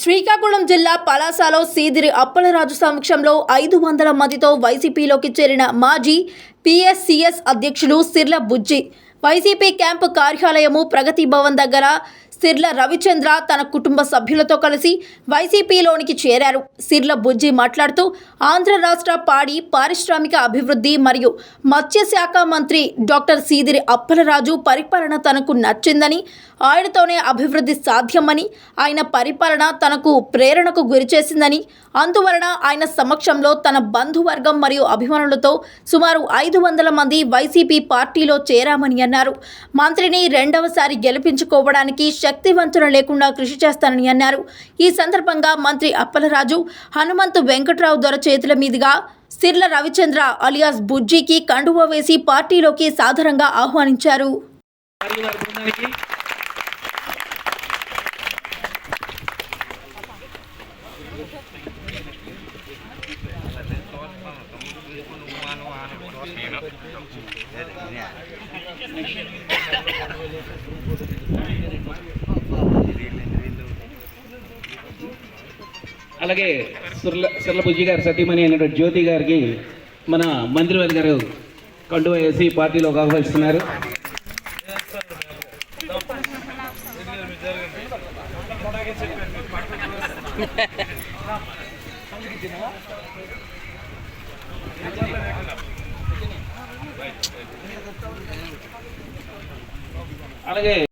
శ్రీకాకుళం జిల్లా పలాసలో సీదిరి అప్పలరాజు సమక్షంలో 500 మందితో వైసీపీలోకి చేరిన మాజీ పీఎస్సీఎస్ అధ్యక్షులు సిర్ల బుజ్జి వైసీపీ క్యాంపు కార్యాలయము ప్రగతి భవన్ దగ్గర సిర్ల రవిచంద్ర తన కుటుంబ సభ్యులతో కలిసి వైసీపీలోనికి చేరారు. సిర్ల బుజ్జి మాట్లాడుతూ ఆంధ్ర రాష్ట్ర పాడి పారిశ్రామిక అభివృద్ధి మరియు మత్స్యశాఖ మంత్రి డాక్టర్ సీదిరి అప్పలరాజు పరిపాలన తనకు నచ్చిందని, ఆయనతోనే అభివృద్ధి సాధ్యమని, ఆయన పరిపాలన తనకు ప్రేరణకు గురిచేసిందని, అందువలన ఆయన సమక్షంలో తన బంధువర్గం మరియు అభిమానులతో సుమారు 500 మంది వైసీపీ పార్టీలో చేరామని అన్నారు. మంత్రిని రెండవసారి గెలిపించుకోవడానికి శక్తివంతుల లేకుండా కృషి చేస్తానని అన్నారు. ఈ సందర్భంగా మంత్రి అప్పలరాజు హనుమంతు వెంకట్రావు దొర చేతుల మీదుగా సిర్ల రవిచంద్ర అలియాస్ బుజ్జికి కండువా వేసి పార్టీలోకి సాదరంగా ఆహ్వానించారు. అలాగే సిర్ల బుజ్జి గారి సతీమణి అయినటువంటి జ్యోతి గారికి మన మంత్రివర్గ గారు కండువా వేసి పార్టీలోకి ఆహ్వానిస్తున్నారు. అలాగే